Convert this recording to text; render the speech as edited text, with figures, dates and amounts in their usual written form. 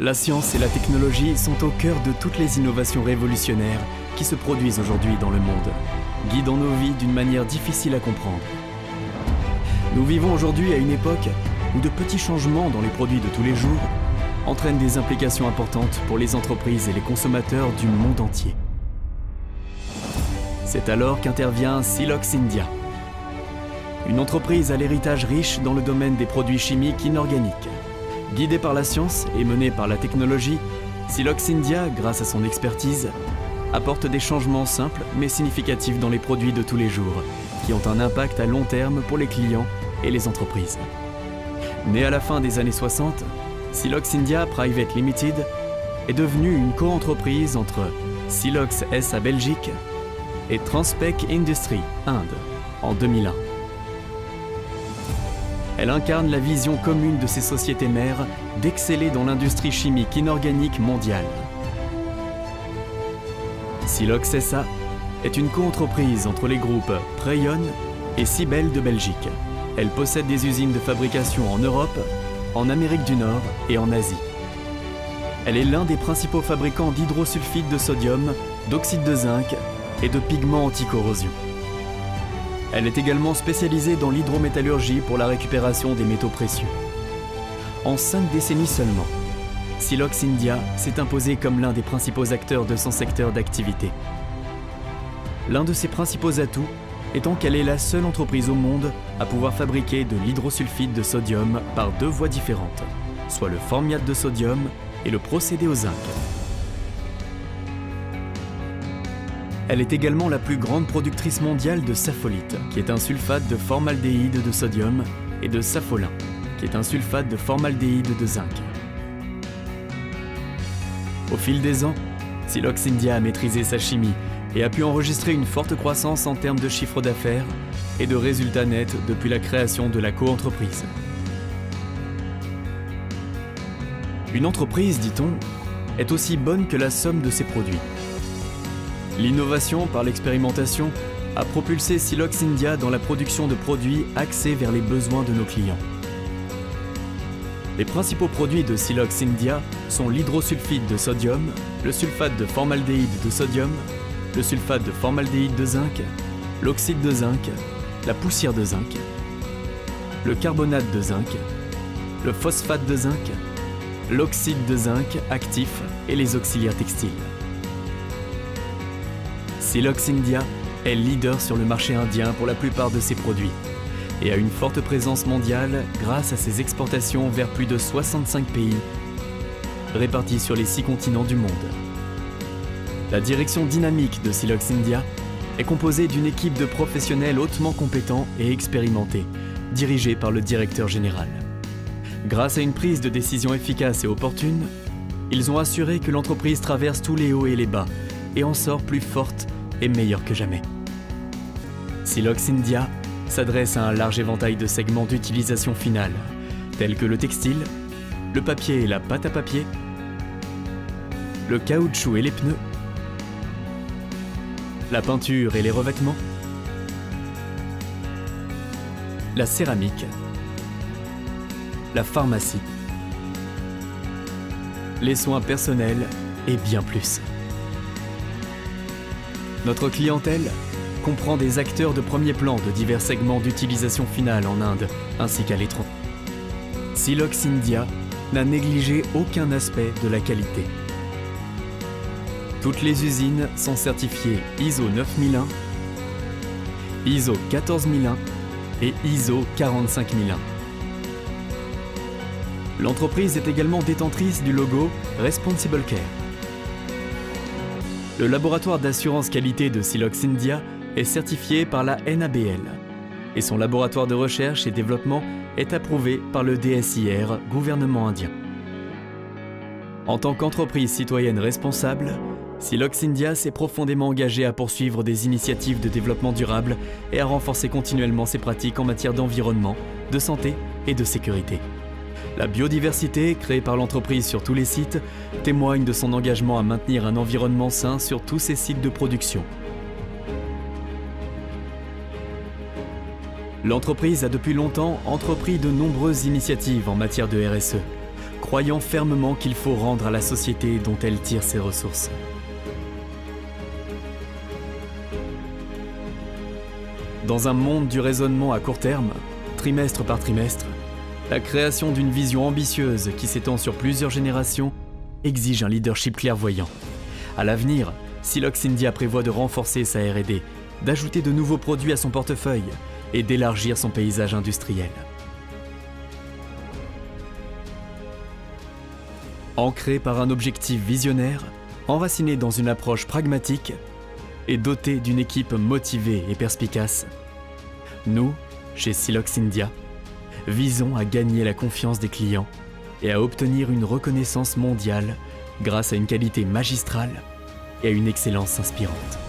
La science et la technologie sont au cœur de toutes les innovations révolutionnaires qui se produisent aujourd'hui dans le monde, guidant nos vies d'une manière difficile à comprendre. Nous vivons aujourd'hui à une époque où de petits changements dans les produits de tous les jours entraînent des implications importantes pour les entreprises et les consommateurs du monde entier. C'est alors qu'intervient Silox India, une entreprise à l'héritage riche dans le domaine des produits chimiques inorganiques. Guidée par la science et menée par la technologie, Silox India, grâce à son expertise, apporte des changements simples mais significatifs dans les produits de tous les jours, qui ont un impact à long terme pour les clients et les entreprises. Née à la fin des années 60, Silox India Private Limited est devenue une co-entreprise entre Silox SA Belgique et Transpec Industries Inde en 2001. Elle incarne la vision commune de ces sociétés mères d'exceller dans l'industrie chimique inorganique mondiale. Silox SA est une co-entreprise entre les groupes Preyon et Sibel de Belgique. Elle possède des usines de fabrication en Europe, en Amérique du Nord et en Asie. Elle est l'un des principaux fabricants d'hydrosulfide de sodium, d'oxyde de zinc et de pigments anti-corrosion. Elle est également spécialisée dans l'hydrométallurgie pour la récupération des métaux précieux. En 5 décennies seulement, Silox India s'est imposé comme l'un des principaux acteurs de son secteur d'activité. L'un de ses principaux atouts étant qu'elle est la seule entreprise au monde à pouvoir fabriquer de l'hydrosulfide de sodium par 2 voies différentes, soit le formiate de sodium et le procédé au zinc. Elle est également la plus grande productrice mondiale de sapholite, qui est un sulfate de formaldéhyde de sodium, et de sapholin, qui est un sulfate de formaldéhyde de zinc. Au fil des ans, Silox India a maîtrisé sa chimie et a pu enregistrer une forte croissance en termes de chiffre d'affaires et de résultats nets depuis la création de la co-entreprise. Une entreprise, dit-on, est aussi bonne que la somme de ses produits. L'innovation par l'expérimentation a propulsé Silox India dans la production de produits axés vers les besoins de nos clients. Les principaux produits de Silox India sont l'hydrosulfide de sodium, le sulfate de formaldéhyde de sodium, le sulfate de formaldéhyde de zinc, l'oxyde de zinc, la poussière de zinc, le carbonate de zinc, le phosphate de zinc, l'oxyde de zinc actif et les auxiliaires textiles. Silox India est leader sur le marché indien pour la plupart de ses produits et a une forte présence mondiale grâce à ses exportations vers plus de 65 pays répartis sur les 6 continents du monde. La direction dynamique de Silox India est composée d'une équipe de professionnels hautement compétents et expérimentés, dirigée par le directeur général. Grâce à une prise de décision efficace et opportune, ils ont assuré que l'entreprise traverse tous les hauts et les bas et en sort plus forte et meilleure que jamais. Silox India s'adresse à un large éventail de segments d'utilisation finale, tels que le textile, le papier et la pâte à papier, le caoutchouc et les pneus, la peinture et les revêtements, la céramique, la pharmacie, les soins personnels et bien plus. Notre clientèle comprend des acteurs de premier plan de divers segments d'utilisation finale en Inde ainsi qu'à l'étranger. Silox India n'a négligé aucun aspect de la qualité. Toutes les usines sont certifiées ISO 9001, ISO 14001 et ISO 45001. L'entreprise est également détentrice du logo Responsible Care. Le laboratoire d'assurance qualité de Silox India est certifié par la NABL et son laboratoire de recherche et développement est approuvé par le DSIR, gouvernement indien. En tant qu'entreprise citoyenne responsable, Silox India s'est profondément engagé à poursuivre des initiatives de développement durable et à renforcer continuellement ses pratiques en matière d'environnement, de santé et de sécurité. La biodiversité, créée par l'entreprise sur tous les sites, témoigne de son engagement à maintenir un environnement sain sur tous ses sites de production. L'entreprise a depuis longtemps entrepris de nombreuses initiatives en matière de RSE, croyant fermement qu'il faut rendre à la société dont elle tire ses ressources. Dans un monde du raisonnement à court terme, trimestre par trimestre, la création d'une vision ambitieuse qui s'étend sur plusieurs générations exige un leadership clairvoyant. À l'avenir, Silox India prévoit de renforcer sa R&D, d'ajouter de nouveaux produits à son portefeuille et d'élargir son paysage industriel. Ancré par un objectif visionnaire, enraciné dans une approche pragmatique et doté d'une équipe motivée et perspicace, nous, chez Silox India, visons à gagner la confiance des clients et à obtenir une reconnaissance mondiale grâce à une qualité magistrale et à une excellence inspirante.